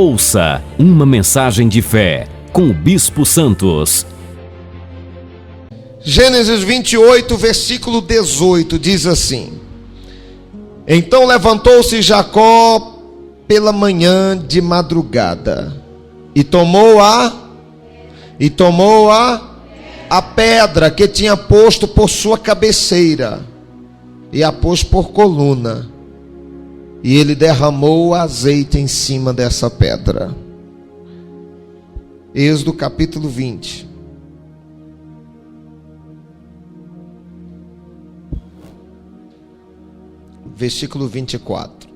Ouça uma mensagem de fé com o Bispo Santos. Gênesis 28, versículo 18, diz assim: Então levantou-se Jacó pela manhã de madrugada e tomou a pedra que tinha posto por sua cabeceira e a pôs por coluna, e ele derramou azeite em cima dessa pedra. Êxodo capítulo 20. Versículo 24.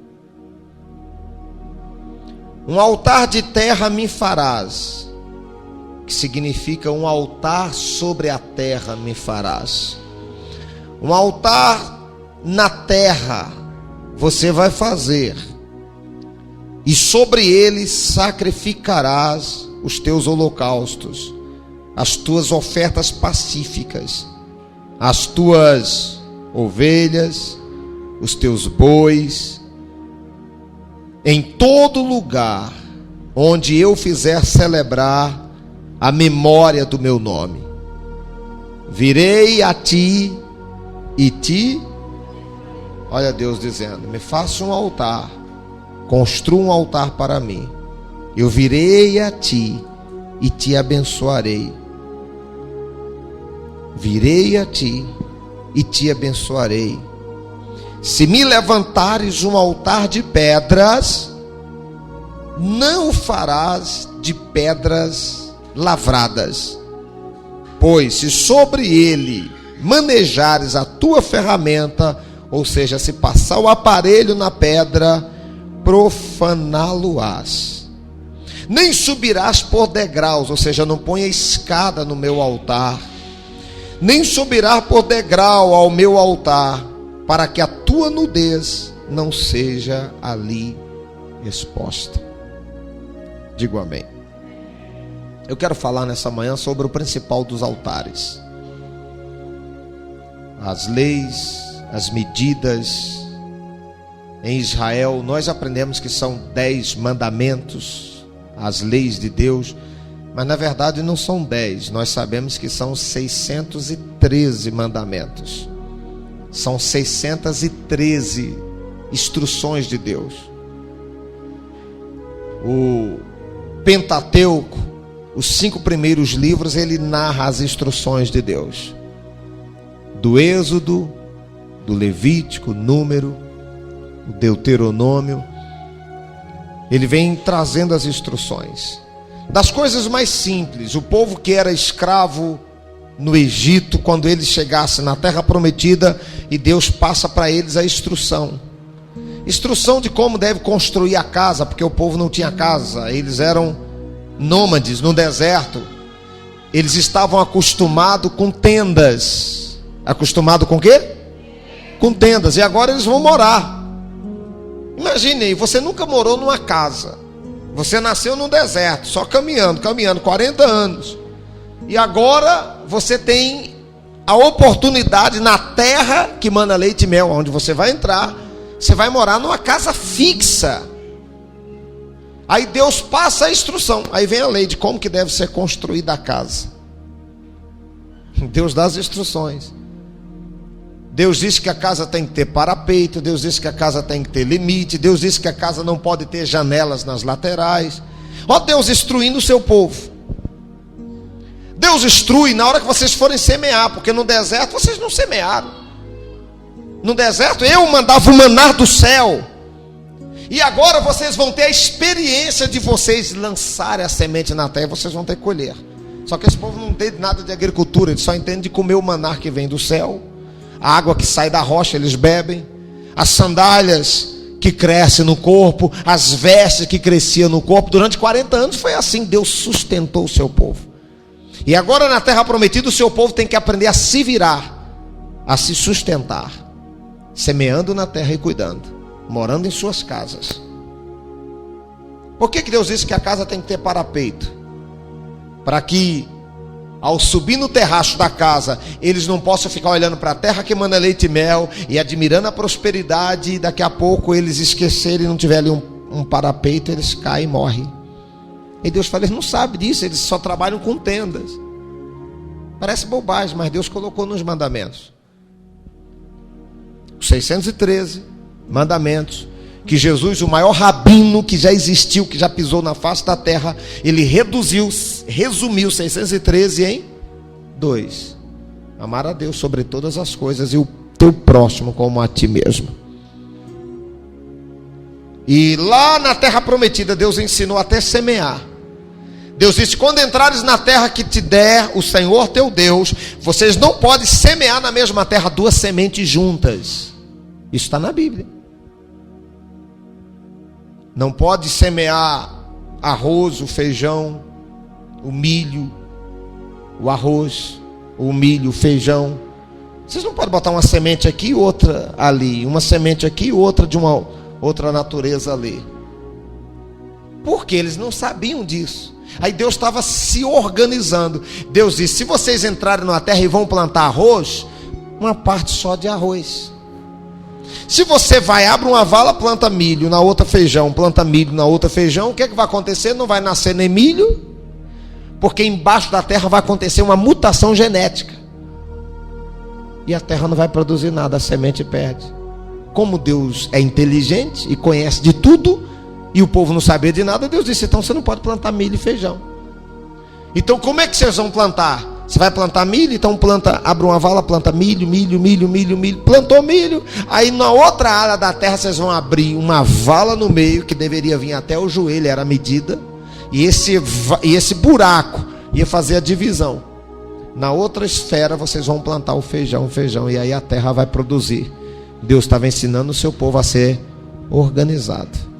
Um altar de terra me farás, que significa um altar sobre a terra me farás. Um altar na terra você vai fazer, e sobre ele sacrificarás os teus holocaustos, as tuas ofertas pacíficas, as tuas ovelhas, os teus bois, em todo lugar onde eu fizer celebrar a memória do meu nome. Virei a ti olha Deus dizendo, me faça um altar, construa um altar para mim. Eu virei a ti e te abençoarei. Virei a ti e te abençoarei. Se me levantares um altar de pedras, não o farás de pedras lavradas, pois se sobre ele manejares a tua ferramenta, ou seja, se passar o aparelho na pedra, profaná-lo-ás. Nem subirás por degraus, ou seja, não ponha escada no meu altar, nem subirás por degrau ao meu altar, para que a tua nudez não seja ali exposta. Digo amém. Eu quero falar nessa manhã sobre o principal dos altares. As leis, as medidas. Em Israel, nós aprendemos que são 10 mandamentos, as leis de Deus, mas na verdade não são 10, nós sabemos que são 613 mandamentos. São 613 instruções de Deus. O Pentateuco, os 5 primeiros livros, ele narra as instruções de Deus. Do Êxodo, do Levítico, Número, o Deuteronômio. Ele vem trazendo as instruções. Das coisas mais simples, o povo que era escravo no Egito, quando eles chegassem na terra prometida, e Deus passa para eles a instrução de como deve construir a casa, porque o povo não tinha casa, eles eram nômades no deserto, eles estavam acostumados com tendas. Acostumado com o quê? Com tendas, e agora eles vão morar. Imagine aí, você nunca morou numa casa, você nasceu no deserto, só caminhando 40 anos, e agora você tem a oportunidade na terra que mana leite e mel, onde você vai entrar, você vai morar numa casa fixa. Aí Deus passa a instrução, aí vem a lei de como que deve ser construída a casa. Deus dá as instruções. Deus disse que a casa tem que ter parapeito, Deus disse que a casa tem que ter limite, Deus disse que a casa não pode ter janelas nas laterais. Ó Deus instruindo o seu povo. Deus instrui na hora que vocês forem semear, porque no deserto vocês não semearam. No deserto eu mandava o maná do céu, e agora vocês vão ter a experiência de vocês lançarem a semente na terra, e vocês vão ter que colher. Só que esse povo não entende nada de agricultura, eles só entendem de comer o maná que vem do céu, a água que sai da rocha eles bebem, as sandálias que crescem no corpo, as vestes que cresciam no corpo. Durante 40 anos foi assim, Deus sustentou o seu povo. E agora na terra prometida o seu povo tem que aprender a se virar, a se sustentar, semeando na terra e cuidando, morando em suas casas. Por que Deus disse que a casa tem que ter parapeito? Para que ao subir no terraço da casa, eles não possam ficar olhando para a terra que mana leite e mel e admirando a prosperidade, e daqui a pouco eles esquecerem e não tiverem um parapeito, eles caem e morrem. E Deus fala, eles não sabem disso, eles só trabalham com tendas. Parece bobagem, mas Deus colocou nos mandamentos. Os 613 mandamentos, que Jesus, o maior rabino que já existiu, que já pisou na face da terra, ele resumiu 613 em 2. Amar a Deus sobre todas as coisas e o teu próximo como a ti mesmo. E lá na terra prometida, Deus ensinou até semear. Deus disse, quando entrares na terra que te der o Senhor teu Deus, vocês não podem semear na mesma terra 2 sementes juntas. Isso está na Bíblia. Não pode semear arroz, o feijão, o milho, o arroz, o milho, o feijão. Vocês não podem botar uma semente aqui e outra ali, uma semente aqui e outra de uma outra natureza ali. Porque eles não sabiam disso. Aí Deus estava se organizando. Deus disse, se vocês entrarem numa terra e vão plantar arroz, uma parte só de arroz. Se você vai, abre uma vala, planta milho, na outra feijão, planta milho, na outra feijão, o que é que vai acontecer? Não vai nascer nem milho, porque embaixo da terra vai acontecer uma mutação genética. E a terra não vai produzir nada, a semente perde. Como Deus é inteligente e conhece de tudo, e o povo não sabia de nada, Deus disse, então você não pode plantar milho e feijão. Então como é que vocês vão plantar? Você vai plantar milho, então planta, abre uma vala, planta milho, plantou milho, aí na outra área da terra vocês vão abrir uma vala no meio, que deveria vir até o joelho, era a medida, e esse buraco ia fazer a divisão. Na outra esfera vocês vão plantar o feijão, e aí a terra vai produzir. Deus estava ensinando o seu povo a ser organizado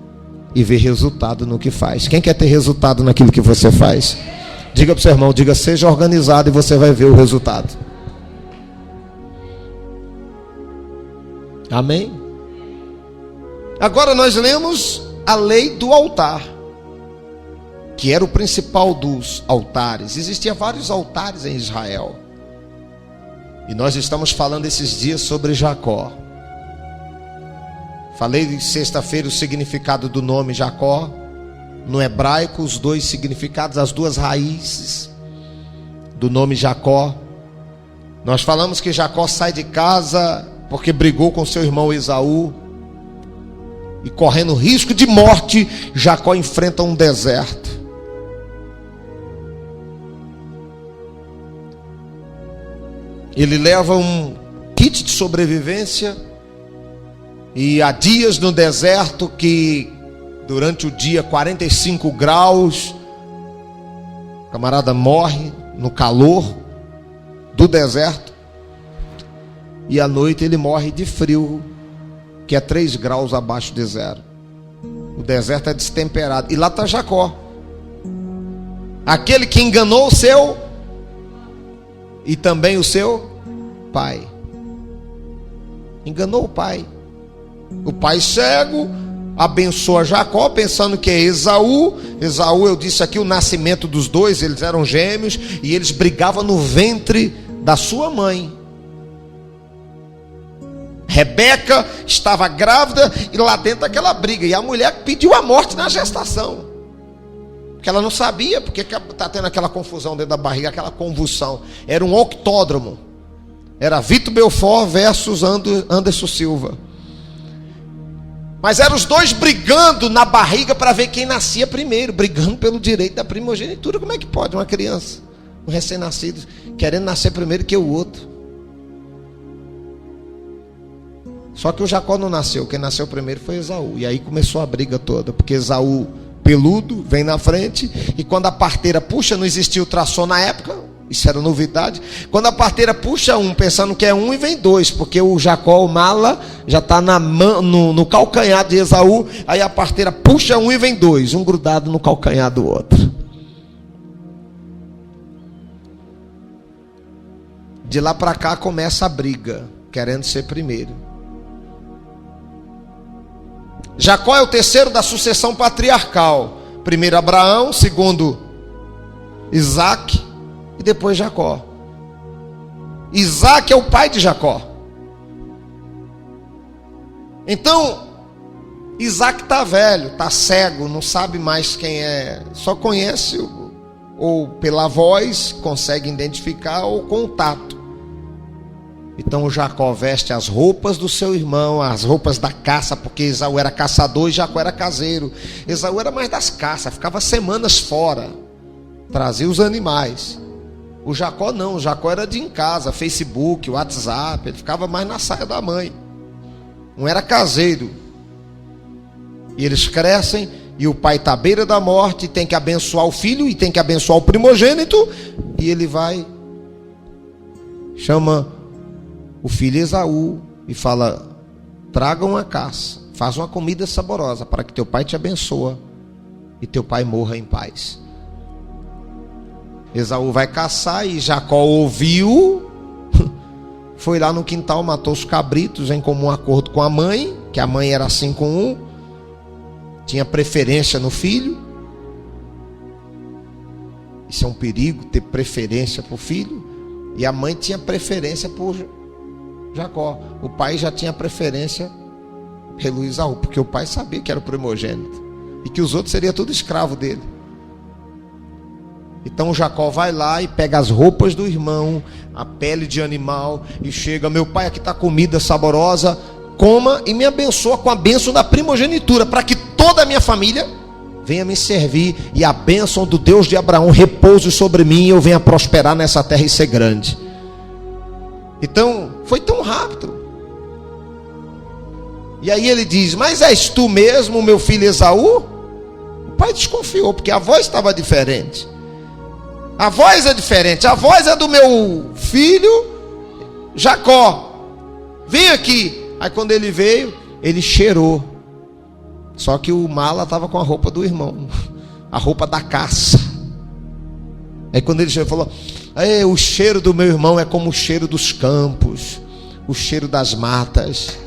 e ver resultado no que faz. Quem quer ter resultado naquilo que você faz? Diga para o seu irmão, diga, seja organizado e você vai ver o resultado. Amém? Agora nós lemos a lei do altar, que era o principal dos altares. Existiam vários altares em Israel. E nós estamos falando esses dias sobre Jacó. Falei sexta-feira o significado do nome Jacó. No hebraico, os 2 significados, as 2 raízes do nome Jacó. Nós falamos que Jacó sai de casa porque brigou com seu irmão Esaú. E correndo risco de morte, Jacó enfrenta um deserto. Ele leva um kit de sobrevivência. E há dias no deserto que durante o dia 45 graus, o camarada morre no calor do deserto. E à noite ele morre de frio, que é 3 graus abaixo de zero. O deserto é destemperado. E lá está Jacó, aquele que enganou o seu e também o seu pai. Enganou o pai. O pai cego abençoa Jacó pensando que é Esaú. Esaú, eu disse aqui o nascimento dos 2, eles eram gêmeos e eles brigavam no ventre da sua mãe. Rebeca estava grávida e lá dentro daquela briga, e a mulher pediu a morte na gestação, porque ela não sabia porque está tendo aquela confusão dentro da barriga, aquela convulsão. Era um octódromo, era Vitor Belfort versus Anderson Silva. Mas eram os 2 brigando na barriga para ver quem nascia primeiro, brigando pelo direito da primogenitura. Como é que pode uma criança, um recém-nascido, querendo nascer primeiro que o outro? Só que o Jacó não nasceu, quem nasceu primeiro foi Esaú. E aí começou a briga toda, porque Esaú, peludo, vem na frente, e quando a parteira puxa, não existia ultrassom na época, isso era novidade. Quando a parteira puxa um, pensando que é um, e vem 2, porque o Jacó, o mala, já está no calcanhar de Esaú. Aí a parteira puxa um e vem 2, um grudado no calcanhar do outro. De lá para cá começa a briga, querendo ser primeiro. Jacó é o terceiro da sucessão patriarcal. Primeiro Abraão, segundo Isaac e depois Jacó. Isaac é o pai de Jacó. Então, Isaac está velho, está cego, não sabe mais quem é, só conhece ou pela voz, consegue identificar, ou com o tato. Então o Jacó veste as roupas do seu irmão, as roupas da caça, porque Esaú era caçador e Jacó era caseiro. Esaú era mais das caças, ficava semanas fora, trazia os animais. O Jacó não, o Jacó era de em casa, Facebook, WhatsApp, ele ficava mais na saia da mãe. Não era caseiro. E eles crescem e o pai está à beira da morte, tem que abençoar o filho e tem que abençoar o primogênito. E ele vai, chama o filho Esaú e fala: traga uma caça, faz uma comida saborosa para que teu pai te abençoe e teu pai morra em paz. Esaú vai caçar e Jacó ouviu, foi lá no quintal, matou os cabritos em comum acordo com a mãe, que a mãe era 5-1, tinha preferência no filho. Isso é um perigo, ter preferência por filho. E a mãe tinha preferência por Jacó. O pai já tinha preferência pelo Esaú, porque o pai sabia que era o primogênito e que os outros seriam tudo escravo dele. Então Jacó vai lá e pega as roupas do irmão, a pele de animal, e chega: meu pai, aqui está comida saborosa, coma e me abençoa com a bênção da primogenitura, para que toda a minha família venha me servir, e a bênção do Deus de Abraão repouse sobre mim, e eu venha prosperar nessa terra e ser grande. Então foi tão rápido. E aí ele diz: mas és tu mesmo, meu filho Esaú? O pai desconfiou, porque a voz estava diferente. A voz é diferente, a voz é do meu filho Jacó. Vem aqui. Aí quando ele veio, ele cheirou. Só que o mala estava com a roupa do irmão, a roupa da caça. Aí quando ele chegou, falou: o cheiro do meu irmão é como o cheiro dos campos, o cheiro das matas.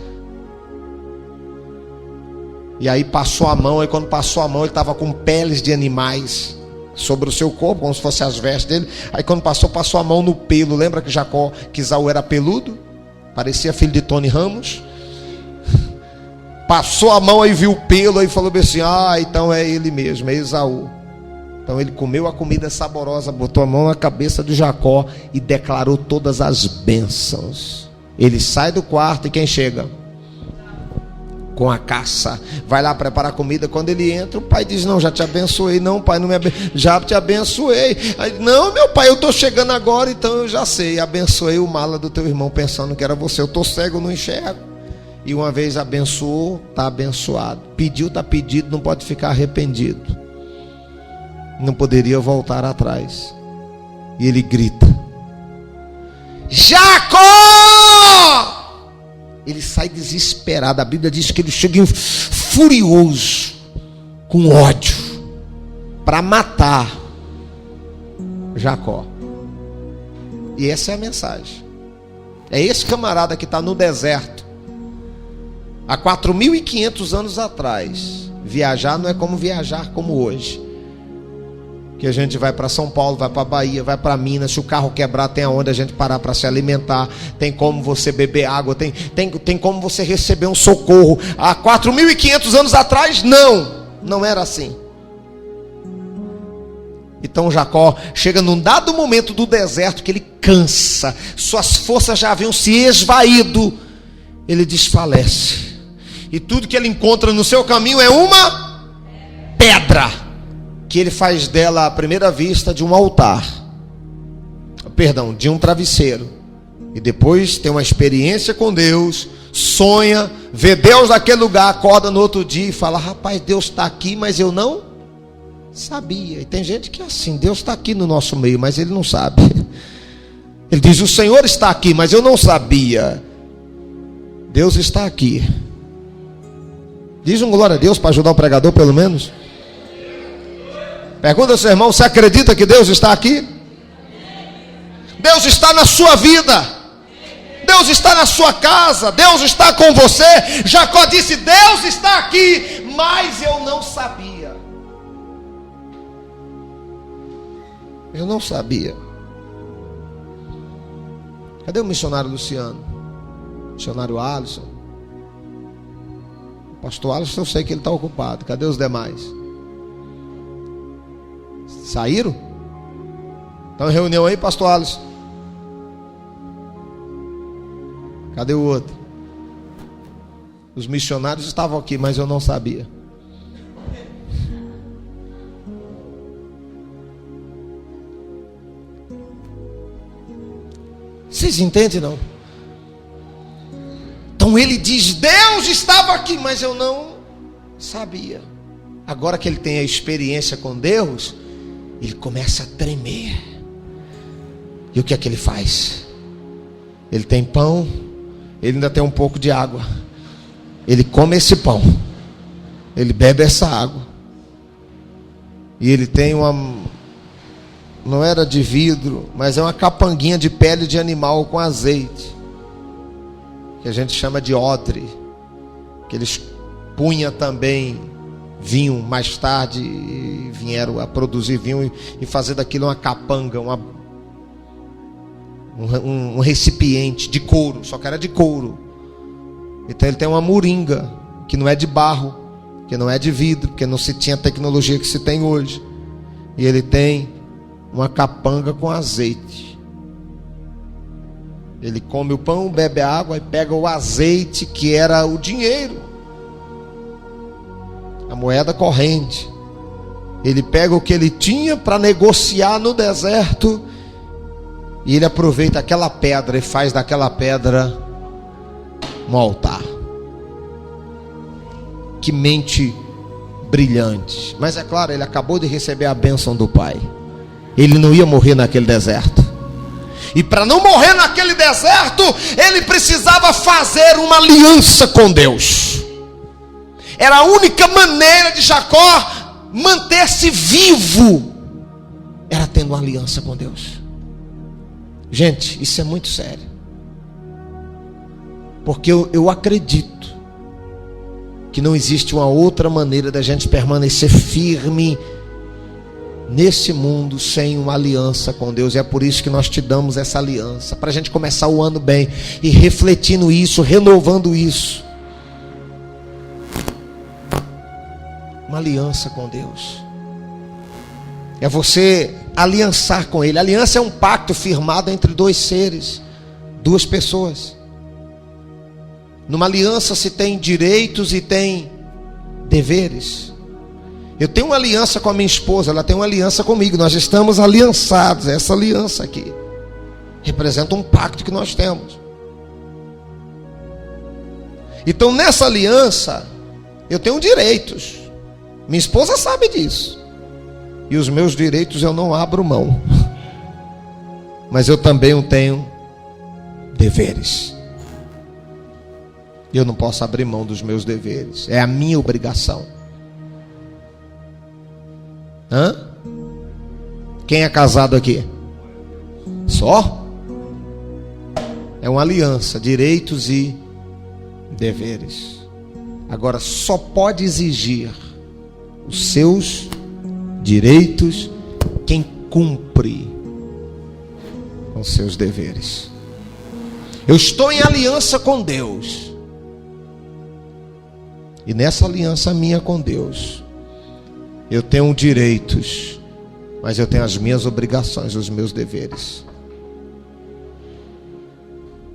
E aí passou a mão, aí quando passou a mão, ele estava com peles de animais sobre o seu corpo, como se fossem as vestes dele. Aí quando passou a mão no pelo. Lembra que Esaú era peludo? Parecia filho de Tony Ramos. Passou a mão, aí viu o pelo, aí falou assim: então é ele mesmo, é Esaú. Então ele comeu a comida saborosa, botou a mão na cabeça de Jacó e declarou todas as bênçãos. Ele sai do quarto, e quem chega? Com a caça, vai lá preparar comida. Quando ele entra, o pai diz: não, já te abençoei. Não, pai, não me já te abençoei. Aí, não, meu pai, eu estou chegando agora, então eu já sei. Abençoei o mala do teu irmão, pensando que era você. Eu estou cego, não enxergo. E uma vez abençoou, está abençoado. Pediu, está pedido, não pode ficar arrependido. Não poderia voltar atrás. E ele grita: Jacó! Ele sai desesperado. A Bíblia diz que ele chega furioso, com ódio, para matar Jacó. E essa é a mensagem. É esse camarada que está no deserto há 4.500 anos atrás. Viajar não é como viajar como hoje, que a gente vai para São Paulo, vai para Bahia, vai para Minas. Se o carro quebrar, tem aonde a gente parar para se alimentar, tem como você beber água, tem como você receber um socorro. Há 4.500 anos atrás, não era assim. Então Jacó chega num dado momento do deserto que ele cansa, suas forças já haviam se esvaído, ele desfalece, e tudo que ele encontra no seu caminho é uma pedra, que ele faz dela à primeira vista de um altar, de um travesseiro. E depois tem uma experiência com Deus, sonha, vê Deus naquele lugar, acorda no outro dia e fala: rapaz, Deus está aqui, mas eu não sabia. E tem gente que é assim: Deus está aqui no nosso meio, mas ele não sabe. Ele diz: o Senhor está aqui, mas eu não sabia. Deus está aqui. Diz um glória a Deus para ajudar o pregador, pelo menos. Pergunta ao seu irmão: você acredita que Deus está aqui? Deus está na sua vida, Deus está na sua casa, Deus está com você. Jacó disse: Deus está aqui, mas eu não sabia. Eu não sabia. Cadê o missionário Luciano? Missionário Alisson? O pastor Alisson, eu sei que ele está ocupado. Cadê os demais? Saíram? Estão em reunião aí, pastor Alisson? Cadê o outro? Os missionários estavam aqui, mas eu não sabia. Vocês entendem, não? Então ele diz: Deus estava aqui, mas eu não sabia. Agora que ele tem a experiência com Deus, ele começa a tremer. E o que é que ele faz? Ele tem pão, ele ainda tem um pouco de água. Ele come esse pão, ele bebe essa água, e ele tem uma, não era de vidro, mas é uma capanguinha de pele de animal com azeite, que a gente chama de odre, que eles punham também vinho mais tarde, e vieram a produzir vinho e fazer daquilo uma capanga, um recipiente de couro, só que era de couro. Então ele tem uma moringa, que não é de barro, que não é de vidro, porque não se tinha a tecnologia que se tem hoje. E ele tem uma capanga com azeite. Ele come o pão, bebe a água e pega o azeite, que era o dinheiro, a moeda corrente. Ele pega o que ele tinha para negociar no deserto, e ele aproveita aquela pedra e faz daquela pedra um altar. Que mente brilhante. Mas é claro, ele acabou de receber a bênção do Pai. Ele não ia morrer naquele deserto. E para não morrer naquele deserto, ele precisava fazer uma aliança com Deus. Era a única maneira de Jacó manter-se vivo, era tendo uma aliança com Deus. Gente, isso é muito sério. Porque eu acredito que não existe uma outra maneira da gente permanecer firme nesse mundo sem uma aliança com Deus. E é por isso que nós te damos essa aliança, para a gente começar o ano bem e refletindo isso, renovando isso. Uma aliança com Deus é você aliançar com Ele. A aliança é um pacto firmado entre dois seres, duas pessoas. Numa aliança se tem direitos e tem deveres. Eu tenho uma aliança com a minha esposa, ela tem uma aliança comigo. Nós estamos aliançados. Essa aliança aqui representa um pacto que nós temos. Então nessa aliança eu tenho direitos. Minha esposa sabe disso. E os meus direitos eu não abro mão. Mas eu também tenho deveres. Eu não posso abrir mão dos meus deveres. É a minha obrigação. Quem é casado aqui? Só? É uma aliança, direitos e deveres. Agora só pode exigir os seus direitos quem cumpre com seus deveres. Eu estou em aliança com Deus. E nessa aliança minha com Deus, eu tenho direitos, mas eu tenho as minhas obrigações, os meus deveres.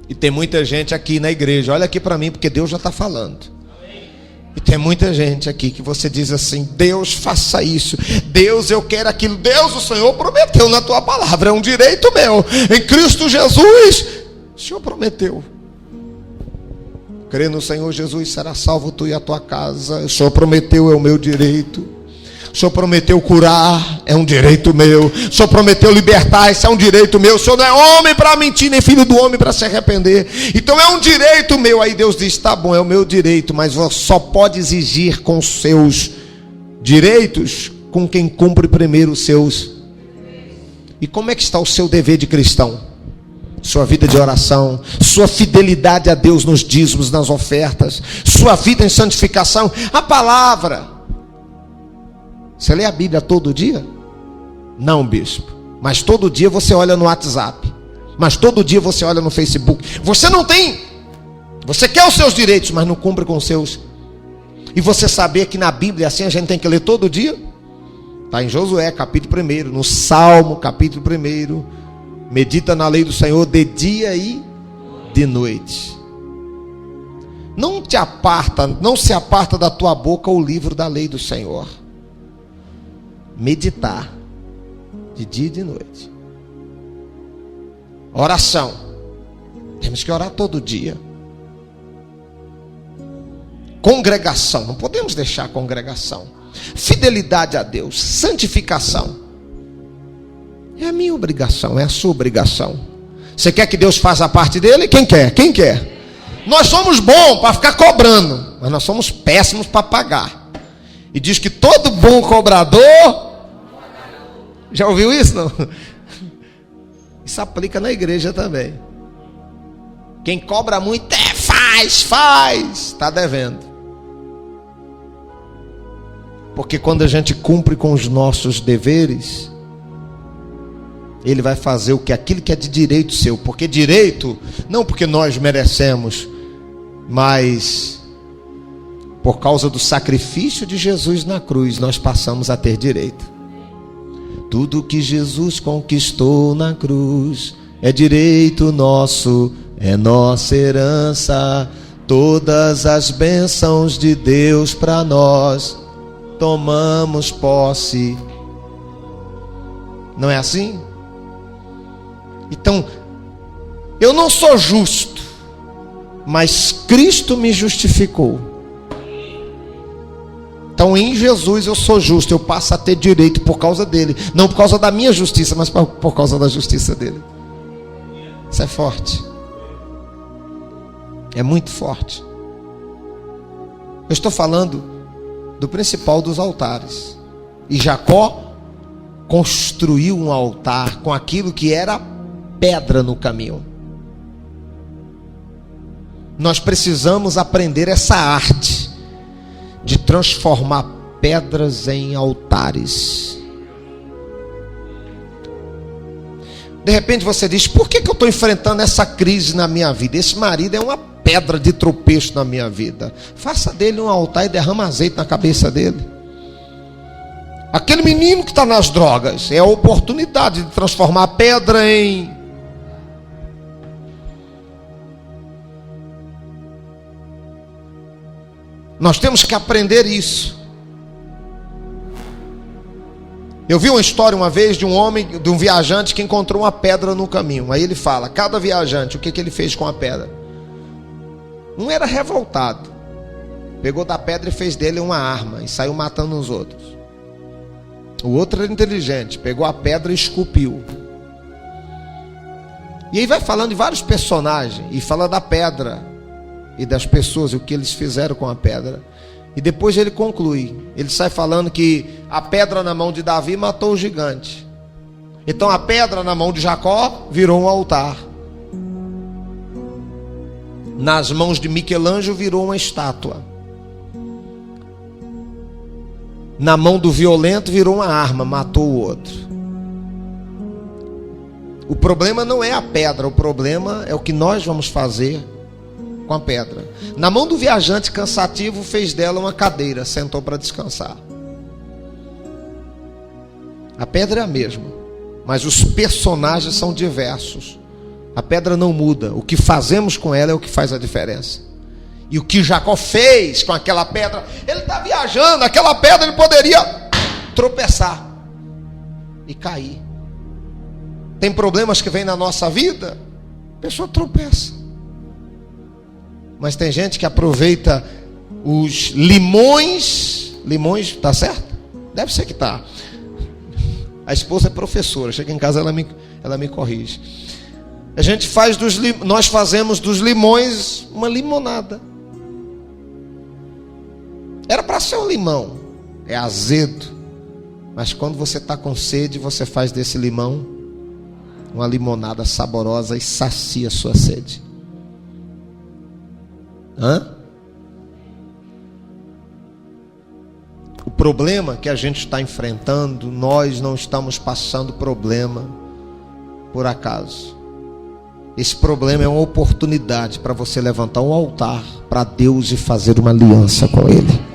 E tem muita gente aqui na igreja, olha aqui para mim, porque Deus já está falando. E tem muita gente aqui que você diz assim: Deus, faça isso. Deus, eu quero aquilo. Deus, o Senhor prometeu na tua palavra, é um direito meu. Em Cristo Jesus, o Senhor prometeu. Crê no Senhor Jesus, será salvo tu e a tua casa. O Senhor prometeu, é o meu direito. O Senhor prometeu curar, é um direito meu. O Senhor prometeu libertar, isso é um direito meu. O Senhor não é homem para mentir, nem filho do homem para se arrepender. Então é um direito meu. Aí Deus diz: tá bom, é o meu direito, mas você só pode exigir com seus direitos com quem cumpre primeiro os seus. E como é que está o seu dever de cristão? Sua vida de oração, sua fidelidade a Deus nos dízimos, nas ofertas, sua vida em santificação, a palavra. Você lê a Bíblia todo dia? Não, bispo. Mas todo dia você olha no WhatsApp. Mas todo dia você olha no Facebook. Você não tem. Você quer os seus direitos, mas não cumpre com os seus. E você sabia que na Bíblia assim a gente tem que ler todo dia? Está em Josué, capítulo 1, no Salmo, capítulo 1. Medita na lei do Senhor de dia e de noite. Não se aparta da tua boca o livro da lei do Senhor. Meditar de dia e de noite. Oração. Temos que orar todo dia. Congregação. Não podemos deixar a congregação. Fidelidade a Deus. Santificação. É a minha obrigação, é a sua obrigação. Você quer que Deus faça a parte dele? Quem quer? Quem quer? Nós somos bons para ficar cobrando, mas nós somos péssimos para pagar. E diz que todo bom cobrador... Já ouviu isso? Não? Isso aplica na igreja também. Quem cobra muito faz, está devendo. Porque quando a gente cumpre com os nossos deveres, Ele vai fazer aquilo que é de direito seu. Porque direito, não porque nós merecemos, mas por causa do sacrifício de Jesus na cruz, nós passamos a ter direito. Tudo que Jesus conquistou na cruz é direito nosso, é nossa herança. Todas as bênçãos de Deus para nós, tomamos posse. Não é assim? Então, eu não sou justo, mas Cristo me justificou. Então em Jesus eu sou justo, eu passo a ter direito por causa dele. Não por causa da minha justiça, mas por causa da justiça dele. Isso é forte. É muito forte. Eu estou falando do principal dos altares. E Jacó construiu um altar com aquilo que era pedra no caminho. Nós precisamos aprender essa arte de transformar pedras em altares. De repente você diz: por que eu estou enfrentando essa crise na minha vida? Esse marido é uma pedra de tropeço na minha vida. Faça dele um altar e derrama azeite na cabeça dele. Aquele menino que está nas drogas é a oportunidade de transformar a pedra em... Nós temos que aprender isso. Eu vi uma história uma vez de um homem, de um viajante que encontrou uma pedra no caminho. Aí ele fala, cada viajante, o que ele fez com a pedra? Um era revoltado, pegou da pedra e fez dele uma arma e saiu matando os outros. O outro era inteligente, pegou a pedra e esculpiu. E aí vai falando de vários personagens e fala da pedra e das pessoas, o que eles fizeram com a pedra. E depois ele conclui, ele sai falando que a pedra na mão de Davi matou o gigante. Então a pedra na mão de Jacó virou um altar. Nas mãos de Michelangelo virou uma estátua. Na mão do violento virou uma arma, matou o outro. O problema não é a pedra, o problema é o que nós vamos fazer com a pedra. Na mão do viajante cansativo, fez dela uma cadeira, sentou para descansar. A pedra é a mesma, mas os personagens são diversos. A pedra não muda, o que fazemos com ela é o que faz a diferença. E o que Jacó fez com aquela pedra, ele está viajando, aquela pedra ele poderia tropeçar e cair. Tem problemas que vêm na nossa vida, a pessoa tropeça. Mas tem gente que aproveita os limões, tá certo? Deve ser que tá. A esposa é professora, chega em casa ela me corrige. Nós fazemos dos limões uma limonada. Era para ser um limão, é azedo. Mas quando você está com sede, você faz desse limão uma limonada saborosa e sacia a sua sede. O problema que a gente está enfrentando, nós não estamos passando problema por acaso. Esse problema é uma oportunidade para você levantar um altar para Deus e fazer uma aliança com Ele.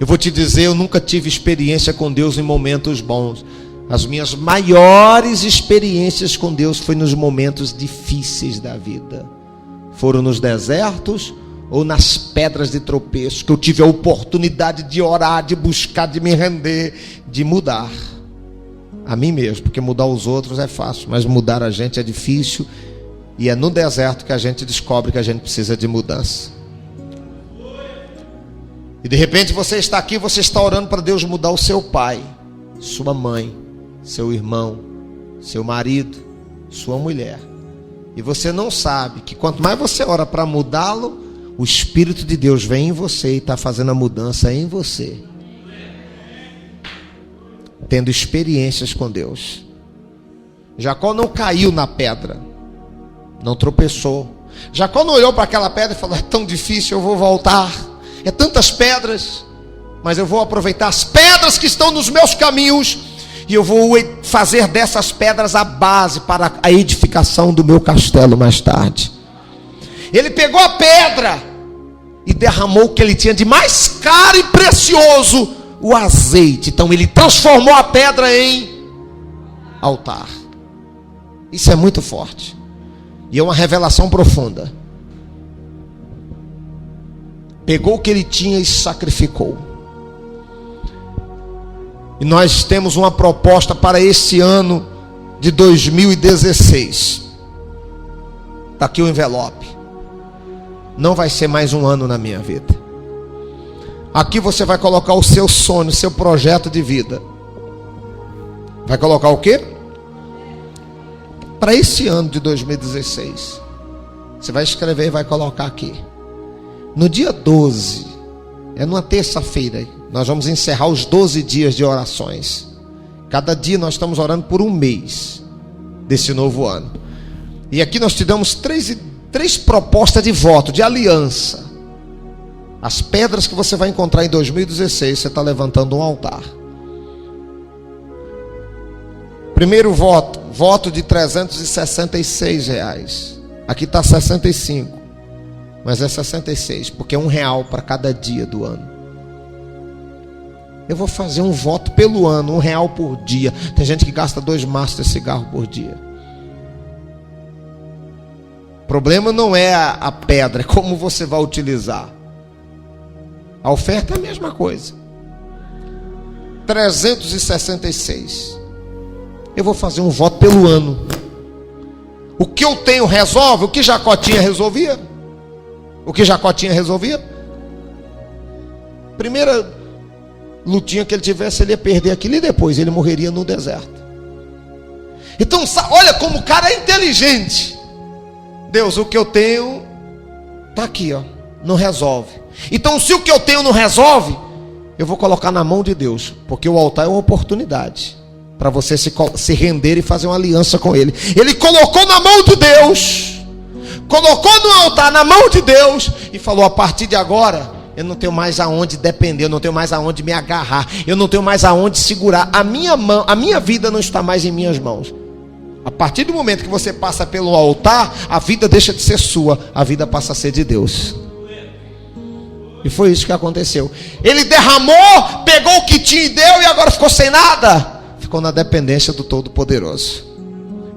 Eu vou te dizer, eu nunca tive experiência com Deus em momentos bons. As minhas maiores experiências com Deus foi nos momentos difíceis da vida. Foram nos desertos ou nas pedras de tropeço, que eu tive a oportunidade de orar, de buscar, de me render, de mudar a mim mesmo, porque mudar os outros é fácil, mas mudar a gente é difícil, e é no deserto que a gente descobre que a gente precisa de mudança. E de repente você está aqui, você está orando para Deus mudar o seu pai, sua mãe, seu irmão, seu marido, sua mulher, e você não sabe que quanto mais você ora para mudá-lo, o Espírito de Deus vem em você e está fazendo a mudança em você, tendo experiências com Deus. Jacó não caiu na pedra, não tropeçou. Jacó não olhou para aquela pedra e falou: é tão difícil, eu vou voltar, é tantas pedras, mas eu vou aproveitar as pedras que estão nos meus caminhos, e eu vou fazer dessas pedras a base para a edificação do meu castelo mais tarde. Ele pegou a pedra e derramou o que ele tinha de mais caro e precioso, o azeite. Então ele transformou a pedra em altar. Isso é muito forte, e é uma revelação profunda. Pegou o que ele tinha e sacrificou. E nós temos uma proposta para esse ano de 2016. Está aqui o envelope. Não vai ser mais um ano na minha vida. Aqui você vai colocar o seu sonho, o seu projeto de vida. Vai colocar o quê? Para esse ano de 2016. Você vai escrever e vai colocar aqui. No dia 12, é numa terça-feira, nós vamos encerrar os 12 dias de orações. Cada dia nós estamos orando por um mês desse novo ano. E aqui nós te damos três propostas de voto, de aliança. As pedras que você vai encontrar em 2016, você está levantando um altar. Primeiro voto de R$366. Aqui está 65, mas é 66, porque é R$1 para cada dia do ano. Eu vou fazer um voto pelo ano, R$1 por dia. Tem gente que gasta 2 maços de cigarro por dia. O problema não é a pedra, é como você vai utilizar. A oferta é a mesma coisa. 366. Eu vou fazer um voto pelo ano. O que eu tenho resolve? O que Jacó tinha resolvia? O que Jacó tinha resolvia? Primeira lutinha que ele tivesse, ele ia perder aquilo, e depois ele morreria no deserto. Então olha como o cara é inteligente. Deus, o que eu tenho está aqui, ó, não resolve. Então se o que eu tenho não resolve, eu vou colocar na mão de Deus, porque o altar é uma oportunidade para você se render e fazer uma aliança com Ele. Ele colocou na mão de Deus, colocou no altar na mão de Deus, e falou: a partir de agora eu não tenho mais aonde depender, eu não tenho mais aonde me agarrar, eu não tenho mais aonde segurar. A minha mão, a minha vida não está mais em minhas mãos. A partir do momento que você passa pelo altar, a vida deixa de ser sua, a vida passa a ser de Deus. E foi isso que aconteceu. Ele derramou, pegou o que tinha e deu, e agora ficou sem nada. Ficou na dependência do Todo-Poderoso.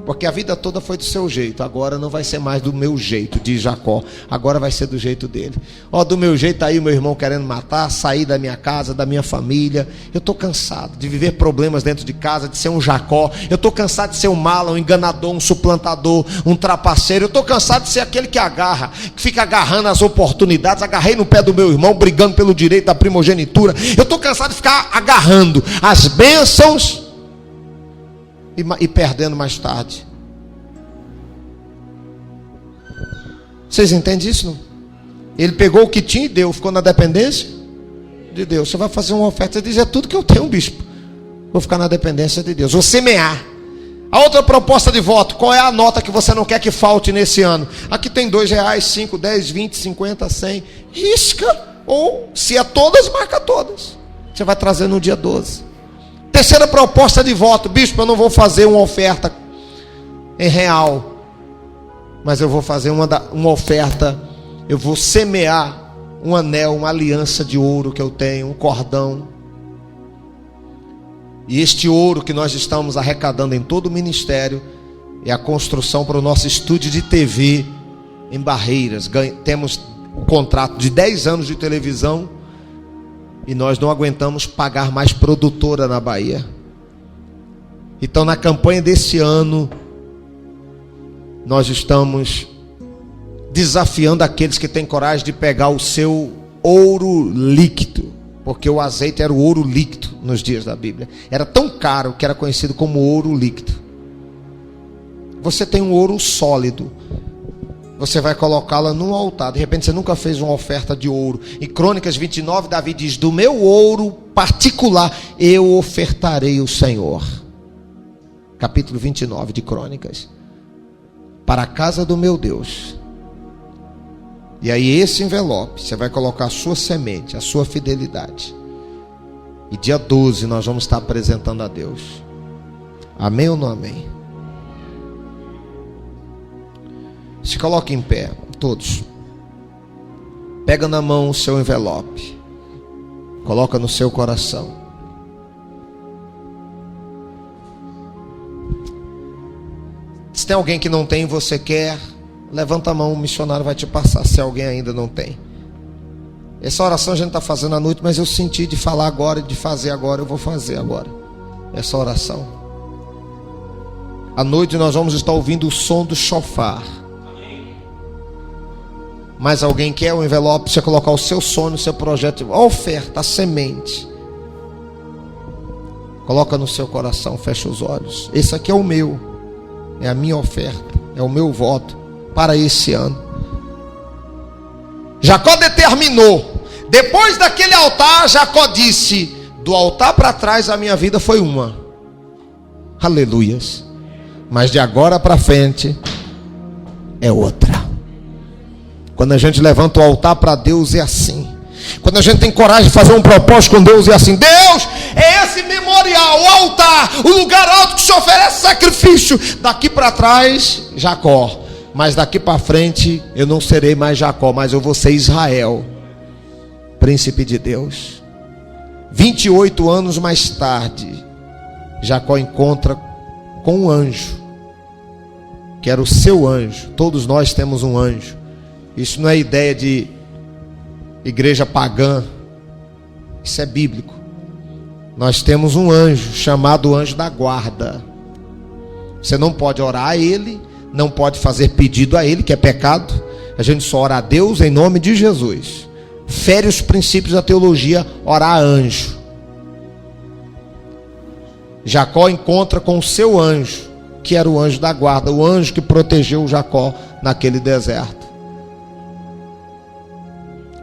Porque a vida toda foi do seu jeito. Agora não vai ser mais do meu jeito, diz Jacó. Agora vai ser do jeito dele. Ó, do meu jeito aí o meu irmão querendo matar, sair da minha casa, da minha família. Eu estou cansado de viver problemas dentro de casa, de ser um Jacó. Eu estou cansado de ser um mala, um enganador, um suplantador, um trapaceiro. Eu estou cansado de ser aquele que agarra, que fica agarrando as oportunidades. Agarrei no pé do meu irmão, brigando pelo direito da primogenitura. Eu estou cansado de ficar agarrando as bênçãos e perdendo mais tarde. Vocês entendem isso? Não? Ele pegou o que tinha e deu, ficou na dependência de Deus. Você vai fazer uma oferta e diz: é tudo que eu tenho, bispo. Vou ficar na dependência de Deus, vou semear. A outra proposta de voto: qual é a nota que você não quer que falte nesse ano? Aqui tem R$2, 5, 10, 20, 50, 100. Risca, ou se é todas, marca todas. Você vai trazer no dia 12. Terceira proposta de voto: bispo, eu não vou fazer uma oferta em real, mas eu vou fazer uma oferta, eu vou semear um anel, uma aliança de ouro que eu tenho, um cordão. E este ouro que nós estamos arrecadando em todo o ministério é a construção para o nosso estúdio de TV em Barreiras. Temos um contrato de 10 anos de televisão e nós não aguentamos pagar mais produtora na Bahia. Então, na campanha desse ano, nós estamos desafiando aqueles que têm coragem de pegar o seu ouro líquido, porque o azeite era o ouro líquido nos dias da Bíblia. Era tão caro que era conhecido como ouro líquido. Você tem um ouro sólido, você vai colocá-la num altar. De repente você nunca fez uma oferta de ouro. Em Crônicas 29, Davi diz: do meu ouro particular eu ofertarei o Senhor. Capítulo 29 de Crônicas. Para a casa do meu Deus. E aí esse envelope, você vai colocar a sua semente, a sua fidelidade. E dia 12 nós vamos estar apresentando a Deus. Amém ou não amém? Se coloque em pé, todos. Pega na mão o seu envelope. Coloca no seu coração. Se tem alguém que não tem e você quer, levanta a mão, o missionário vai te passar, se alguém ainda não tem. Essa oração a gente está fazendo à noite, mas eu senti de falar agora e de fazer agora, eu vou fazer agora. Essa oração. À noite nós vamos estar ouvindo o som do chofar. Mas alguém quer o envelope, você colocar o seu sonho, o seu projeto, a oferta, a semente. Coloca no seu coração, fecha os olhos. Esse aqui é o meu, é a minha oferta, é o meu voto para esse ano. Jacó determinou, depois daquele altar, Jacó disse: do altar para trás a minha vida foi uma. Aleluias. Mas de agora para frente é outra. Quando a gente levanta o altar para Deus é assim. Quando a gente tem coragem de fazer um propósito com Deus é assim. Deus, é esse memorial, o altar, o lugar alto que se oferece sacrifício. Daqui para trás, Jacó. Mas daqui para frente eu não serei mais Jacó, mas eu vou ser Israel, príncipe de Deus. 28 anos mais tarde, Jacó encontra com um anjo, que era o seu anjo. Todos nós temos um anjo. Isso não é ideia de igreja pagã, isso é bíblico. Nós temos um anjo chamado anjo da guarda. Você não pode orar a ele, não pode fazer pedido a ele, que é pecado. A gente só ora a Deus em nome de Jesus. Fere os princípios da teologia, orar a anjo. Jacó encontra com o seu anjo, que era o anjo da guarda, o anjo que protegeu Jacó naquele deserto.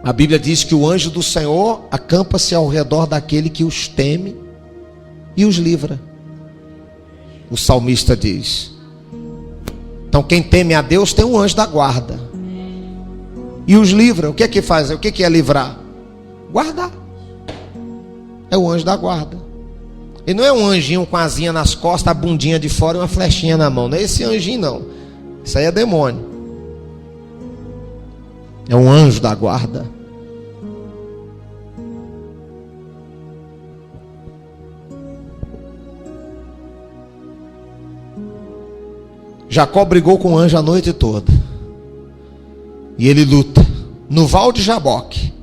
A Bíblia diz que o anjo do Senhor acampa-se ao redor daquele que os teme e os livra. O salmista diz. Então quem teme a Deus tem um anjo da guarda e os livra. O que é que faz? O que é livrar? Guardar. É o anjo da guarda. E não é um anjinho com a asinha nas costas, a bundinha de fora e uma flechinha na mão. Não é esse anjinho não. Isso aí é demônio. É um anjo da guarda. Jacó brigou com o anjo a noite toda. E ele luta no Val de Jaboque.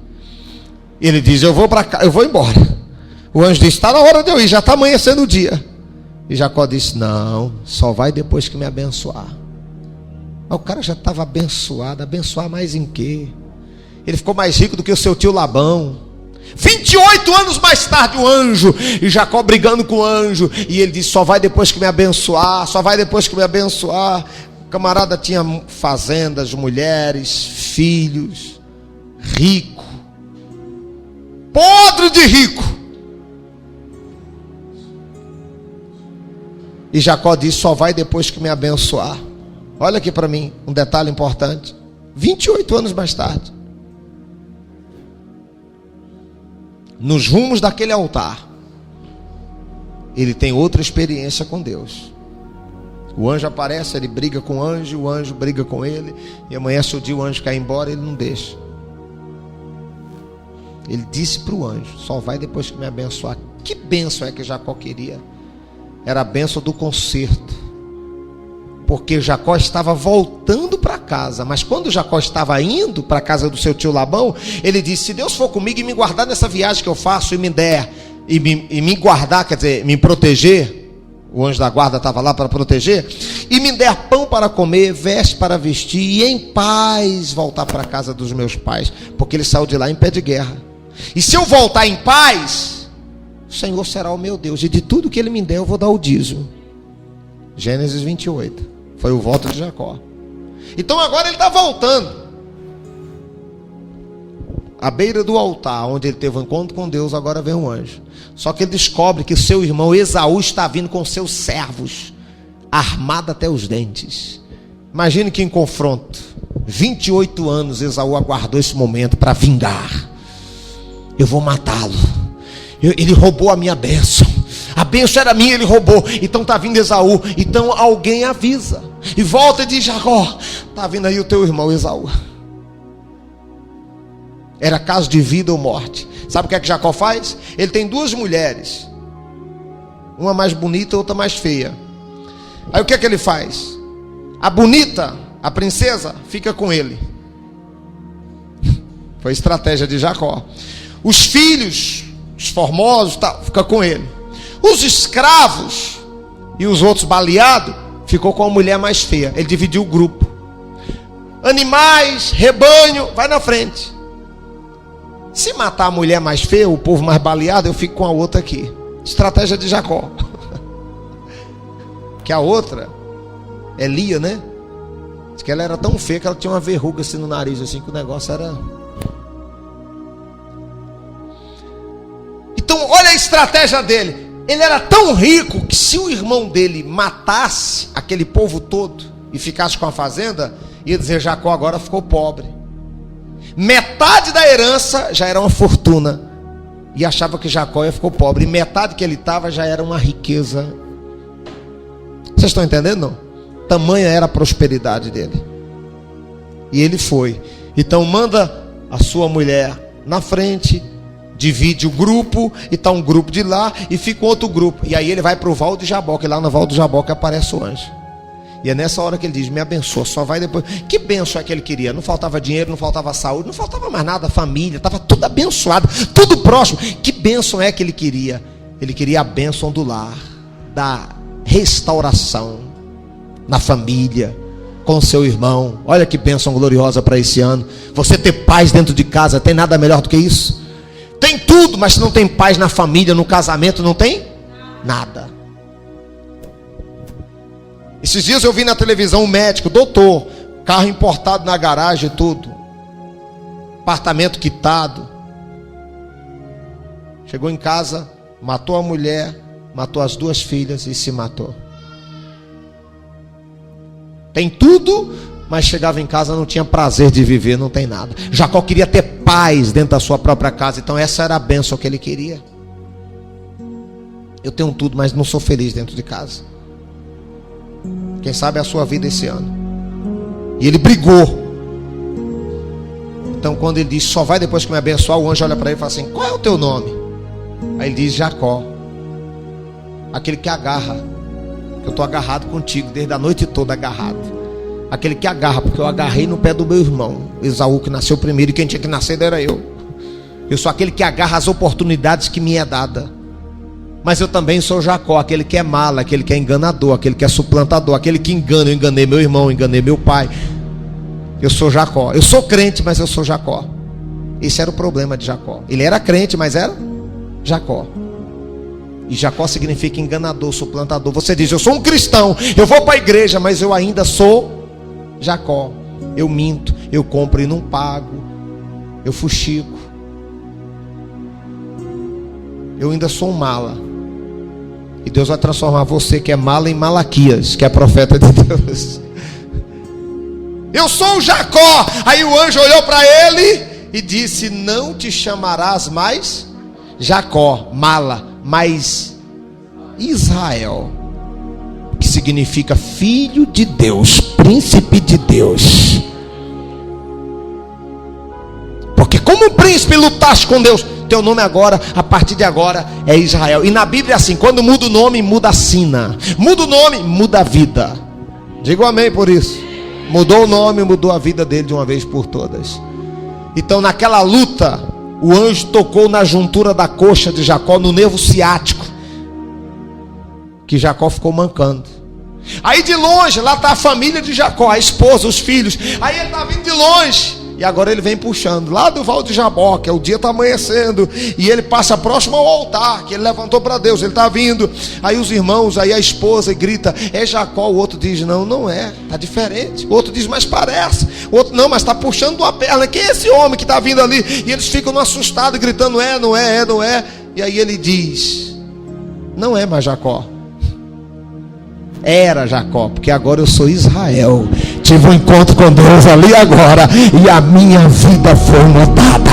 Ele diz: eu vou para cá, eu vou embora. O anjo diz: está na hora de eu ir, já está amanhecendo o dia. E Jacó disse: não, só vai depois que me abençoar. Mas o cara já estava abençoado. Abençoar mais em quê? Ele ficou mais rico do que o seu tio Labão. 28 anos mais tarde o anjo, e Jacó brigando com o anjo, e ele disse: só vai depois que me abençoar, só vai depois que me abençoar. O camarada tinha fazendas, mulheres, filhos, rico, podre de rico. E Jacó disse: só vai depois que me abençoar. Olha aqui para mim um detalhe importante. 28 anos mais tarde, nos rumos daquele altar, ele tem outra experiência com Deus. O anjo aparece, ele briga com o anjo briga com ele, e amanhece o dia, o anjo cai embora, ele não deixa. Ele disse para o anjo: só vai depois que me abençoar. Que bênção é que Jacó queria? Era a bênção do conserto. Porque Jacó estava voltando para casa. Mas quando Jacó estava indo para a casa do seu tio Labão, ele disse: se Deus for comigo e me guardar nessa viagem que eu faço, e me der, e me guardar, quer dizer, me proteger, o anjo da guarda estava lá para proteger, e me der pão para comer, veste para vestir, e em paz voltar para a casa dos meus pais. Porque ele saiu de lá em pé de guerra. E se eu voltar em paz, o Senhor será o meu Deus, e de tudo que ele me der eu vou dar o dízimo. Gênesis 28. Foi o voto de Jacó. Então agora ele está voltando. À beira do altar, onde ele teve um encontro com Deus, agora vem um anjo. Só que ele descobre que seu irmão Esaú está vindo com seus servos, armado até os dentes. Imagine que em confronto, 28 anos Esaú aguardou esse momento para vingar. Eu vou matá-lo. Ele roubou a minha bênção. A bênção era minha, ele roubou. Então está vindo Esaú. Então alguém avisa e volta e diz: Jacó, está vindo aí o teu irmão Esaú. Era caso de vida ou morte. Sabe o que é que Jacó faz? Ele tem duas mulheres, uma mais bonita, outra mais feia. Aí o que é que ele faz? A bonita, a princesa, fica com ele. Foi a estratégia de Jacó. Os filhos, os formosos, fica com ele. Os escravos e os outros baleados, ficou com a mulher mais feia. Ele dividiu o grupo. Animais, rebanho, vai na frente. Se matar a mulher mais feia, o povo mais baleado, eu fico com a outra aqui. Estratégia de Jacó. Que a outra é Lia, né? Diz que ela era tão feia que ela tinha uma verruga assim no nariz, assim, que o negócio era... Então olha a estratégia dele. Ele era tão rico que se o irmão dele matasse aquele povo todo e ficasse com a fazenda, ia dizer: Jacó agora ficou pobre. Metade da herança já era uma fortuna, e achava que Jacó ficou pobre, e metade que ele estava já era uma riqueza. Vocês estão entendendo, não? Tamanha era a prosperidade dele. E ele foi. Então manda a sua mulher na frente, divide o grupo, e está um grupo de lá, e fica outro grupo. E aí ele vai para o Val de Jaboque, e lá no Val de Jaboque aparece o anjo. E é nessa hora que ele diz: me abençoa, só vai depois. Que bênção é que ele queria? Não faltava dinheiro, não faltava saúde, não faltava mais nada, família, estava tudo abençoado, tudo próximo. Que bênção é que ele queria? Ele queria a bênção do lar, da restauração na família, com seu irmão. Olha que bênção gloriosa para esse ano. Você ter paz dentro de casa, tem nada melhor do que isso? Tem tudo, mas se não tem paz na família, no casamento, não tem nada. Esses dias eu vi na televisão um médico, doutor, carro importado na garagem e tudo, apartamento quitado. Chegou em casa, matou a mulher, matou as duas filhas e se matou. Tem tudo, mas chegava em casa, não tinha prazer de viver, não tem nada. Jacó queria ter paz dentro da sua própria casa. Então essa era a bênção que ele queria. Eu tenho tudo, mas não sou feliz dentro de casa. Quem sabe a sua vida esse ano. E ele brigou. Então quando ele diz: só vai depois que me abençoar, o anjo olha para ele e fala assim: qual é o teu nome? Aí ele diz: Jacó. Aquele que agarra. Eu estou agarrado contigo desde a noite toda, agarrado. Aquele que agarra, porque eu agarrei no pé do meu irmão Esaú, que nasceu primeiro, e quem tinha que nascer era eu. Eu sou aquele que agarra as oportunidades que me é dada. Mas eu também sou Jacó, aquele que é mala, aquele que é enganador, aquele que é suplantador, aquele que engana. Eu enganei meu irmão, enganei meu pai. Eu sou Jacó. Eu sou crente, mas eu sou Jacó. Esse era o problema de Jacó. Ele era crente, mas era Jacó. E Jacó significa enganador, suplantador. Você diz: eu sou um cristão, eu vou para a igreja, mas eu ainda sou Jacó. Eu minto, eu compro e não pago, eu fuxico, eu ainda sou um mala. E Deus vai transformar você que é mala em Malaquias, que é profeta de Deus. Eu sou o Jacó. Aí o anjo olhou para ele e disse: não te chamarás mais Jacó, mala, mas Israel, que significa filho de Deus, príncipe de Deus. Porque como um príncipe lutaste com Deus. Teu nome agora, a partir de agora, é Israel. E na Bíblia é assim, quando muda o nome, muda a sina. Muda o nome, muda a vida. Digo amém por isso. Mudou o nome, mudou a vida dele de uma vez por todas. Então naquela luta, o anjo tocou na juntura da coxa de Jacó, no nervo ciático, que Jacó ficou mancando. Aí de longe, lá está a família de Jacó, a esposa, os filhos. Aí ele está vindo de longe. E agora ele vem puxando, lá do Val de Jaboque, o dia está amanhecendo, e ele passa próximo ao altar, que ele levantou para Deus, ele está vindo. Aí os irmãos, aí a esposa grita, é Jacó. O outro diz, não, não é, está diferente. O outro diz, mas parece. O outro, não, mas está puxando uma perna. Quem é esse homem que está vindo ali? E eles ficam assustados, gritando, não é. E aí ele diz, não é mais Jacó. Era Jacó, porque agora eu sou Israel. Tive um encontro com Deus ali agora, e a minha vida foi mudada.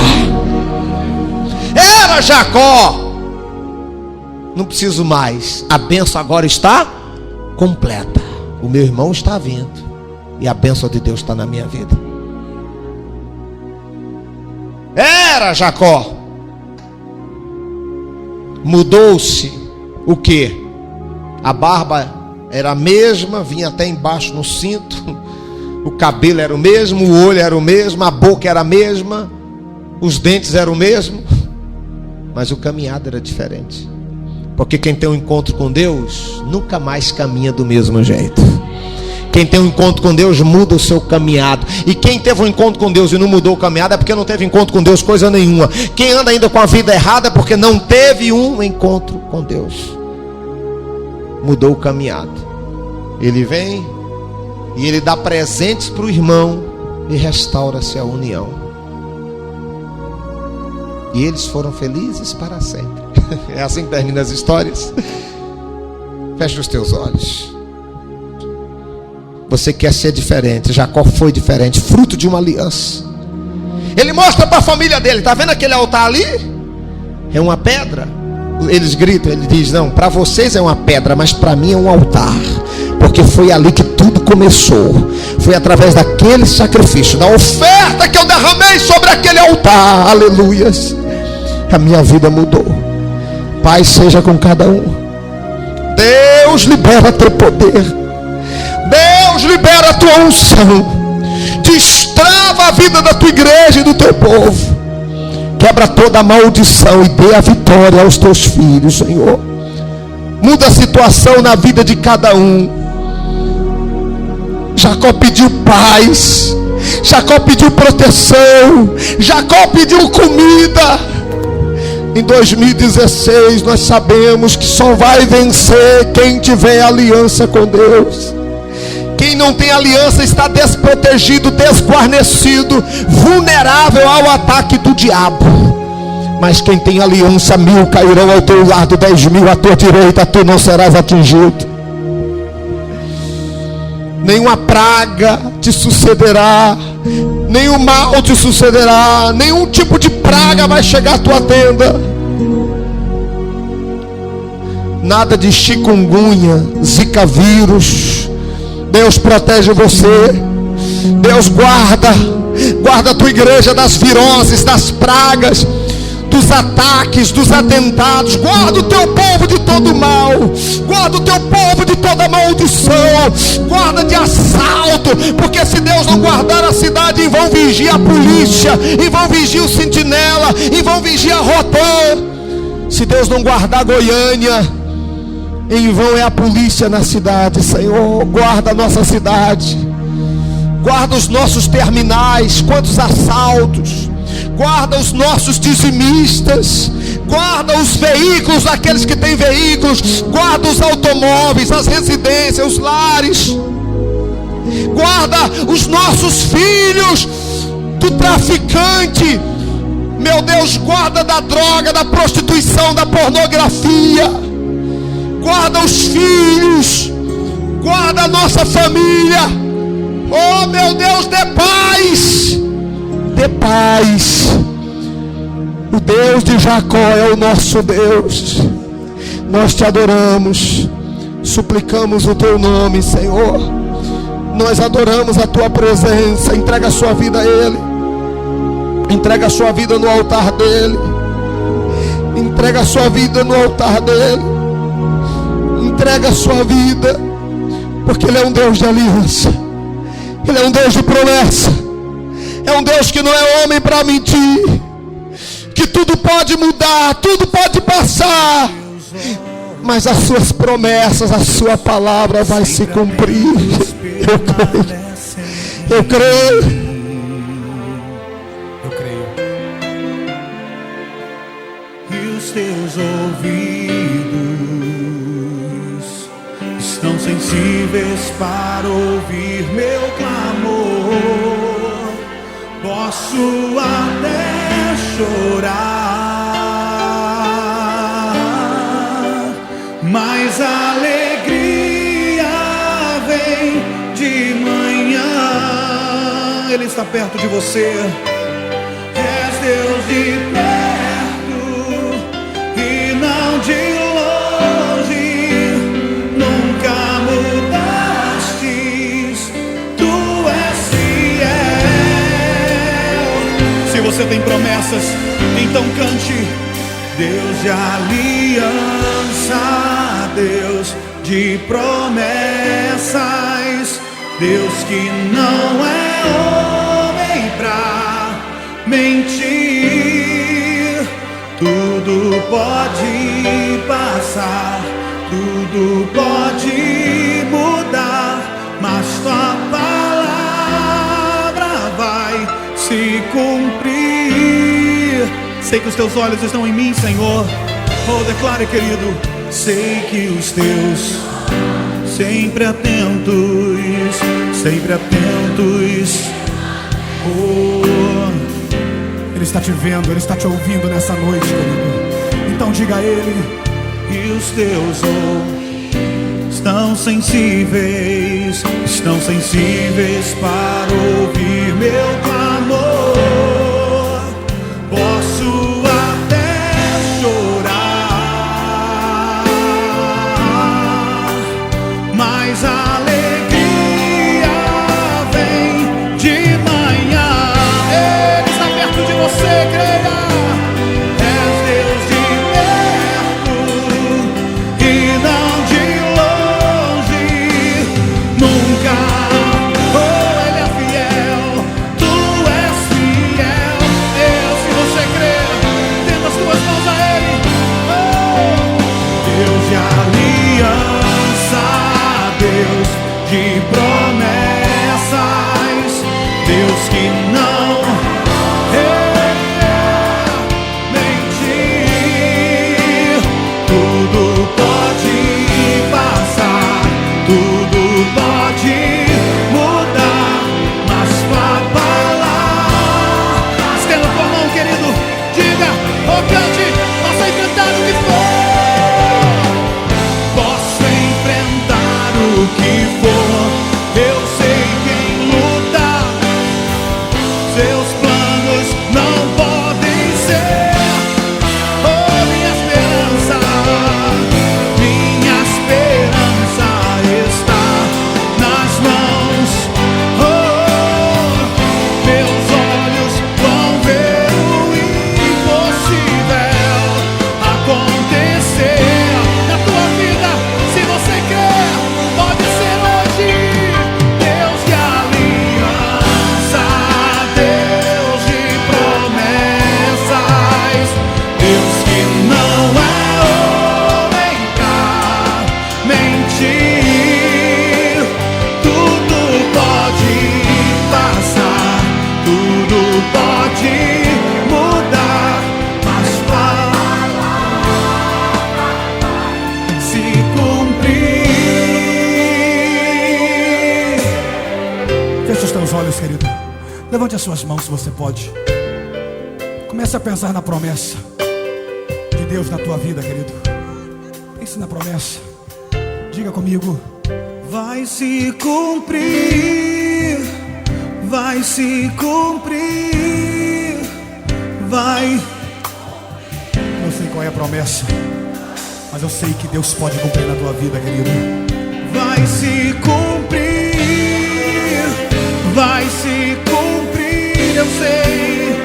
Era Jacó. Não preciso mais. A bênção agora está completa. O meu irmão está vindo, e a bênção de Deus está na minha vida. Era Jacó. Mudou-se o que? A barba era a mesma, vinha até embaixo no cinto. O cabelo era o mesmo, o olho era o mesmo, a boca era a mesma, os dentes eram o mesmo, mas o caminhado era diferente. Porque quem tem um encontro com Deus nunca mais caminha do mesmo jeito. Quem tem um encontro com Deus muda o seu caminhado. E quem teve um encontro com Deus e não mudou o caminhado é porque não teve encontro com Deus coisa nenhuma. Quem anda ainda com a vida errada é porque não teve um encontro com Deus. Mudou o caminhado. Ele vem e ele dá presentes para o irmão e restaura-se a união. E eles foram felizes para sempre. É assim que termina as histórias. Feche os teus olhos. Você quer ser diferente. Jacó foi diferente, fruto de uma aliança. Ele mostra para a família dele, está vendo aquele altar ali? É uma pedra. Eles gritam, ele diz, não, para vocês é uma pedra, mas para mim é um altar. Porque foi ali que tudo começou. Foi através daquele sacrifício, da oferta que eu derramei sobre aquele altar. Aleluias. A minha vida mudou. Pai, seja com cada um. Deus libera teu poder. Deus libera a tua unção. Destrava a vida da tua igreja e do teu povo. Quebra toda a maldição e dê a vitória aos teus filhos, Senhor. Muda a situação na vida de cada um. Jacó pediu paz, Jacó pediu proteção, Jacó pediu comida. Em 2016 nós sabemos que só vai vencer quem tiver aliança com Deus. Quem não tem aliança está desprotegido, desguarnecido, vulnerável ao ataque do diabo. Mas quem tem aliança, 1000 cairão ao teu lado, 10.000 à tua direita, tu não serás atingido. Nenhuma praga te sucederá, nenhum mal te sucederá, nenhum tipo de praga vai chegar à tua tenda. Nada de chikungunya, zika vírus. Deus protege você. Deus guarda a tua igreja das viroses, das pragas, dos ataques, dos atentados. Guarda o teu povo de todo mal. Guarda o teu povo de toda maldição. Guarda de assalto. Porque se Deus não guardar a cidade, em vão vigia a polícia, em vão vigia o sentinela, em vão vigia a Rotan. Se Deus não guardar Goiânia, em vão é a polícia na cidade. Senhor, guarda a nossa cidade. Guarda os nossos terminais. Quantos assaltos. Guarda os nossos dizimistas. Guarda os veículos, aqueles que têm veículos. Guarda os automóveis, as residências, os lares. Guarda os nossos filhos do traficante. Meu Deus, guarda da droga, da prostituição, da pornografia. Guarda os filhos. Guarda a nossa família. Oh meu Deus, dê paz. Dê paz. O Deus de Jacó é o nosso Deus. Nós te adoramos. Suplicamos o teu nome, Senhor. Nós adoramos a tua presença. Entrega a sua vida a Ele. Entrega a sua vida no altar dele. Entrega a sua vida no altar dele. Entrega a sua vida, porque ele é um Deus de aliança. Ele é um Deus de promessa. É um Deus que não é homem para mentir, que tudo pode mudar, tudo pode passar, mas as suas promessas, a sua palavra vai se cumprir. Eu creio. Eu creio. E os teus ouvidos estão sensíveis para ouvir meu clamor. Posso até chorar, mas a alegria vem de manhã. Ele está perto de você. És Deus de perto e não de longe. Nunca mudastes, tu és fiel. Se você tem promessas, então cante. Deus de aliança, Deus de promessas, Deus que não é homem pra mentir. Tudo pode passar, tudo pode mudar, mas tua palavra vai se cumprir. Sei que os teus olhos estão em mim, Senhor. Oh, declare, querido. Sei que os teus sempre atentos, sempre atentos. Oh, Ele está te vendo, Ele está te ouvindo nessa noite, querido. Então diga a Ele. E os teus olhos estão sensíveis para ouvir meu clamor. Posso até chorar, mas a alegria vem de manhã. Ele está perto de você, creia. És Deus de perto e não de longe. Nunca, oh, Ele é fiel. Tu és fiel. Se você crer, tenda as tuas mãos a Ele. Oh, Deus de aliança, Deus de promessas, Deus que não mentir. Tudo pode passar, tudo pode mudar, mas tua palavra. Estenda tua mão, querido. Diga, oh, cante, posso enfrentar o que for. Posso enfrentar o que for. Eu sei quem luta. Seus planos não podem ser. Oh, minha esperança está nas mãos. Oh, meus olhos vão ver o impossível acontecer na tua vida. Se você quer, pode ser hoje. Deus de aliança, Deus de promessas, Deus que não é homem pra mentir. Tudo pode passar, tudo pode mudar, mas palavra se cumprir. Feche os teus olhos, querido. Levante as suas mãos se você pode. Comece a pensar na promessa de Deus na tua vida, querido. Pense na promessa. Diga comigo. Vai se cumprir, vai se cumprir, vai. Não sei qual é a promessa, mas eu sei que Deus pode cumprir na tua vida, querido. Vai se cumprir, vai se cumprir, eu sei.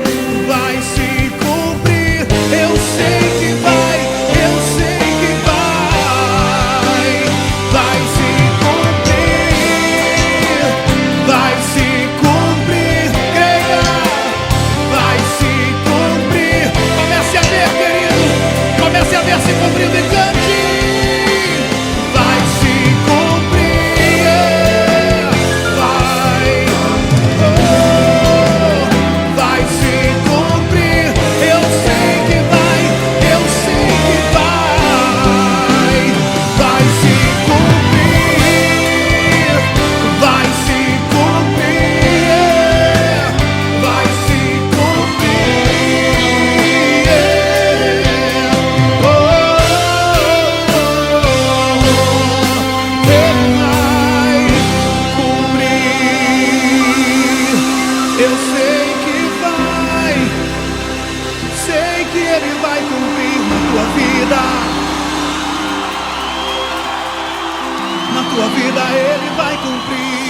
insignificante vai se cumprir, vai se cumprir. Eu sei que vai se cumprir, vai se cumprir, vai se cumprir. Ele vai cumprir. Eu sei que Ele vai cumprir na tua vida. Na tua vida Ele vai cumprir.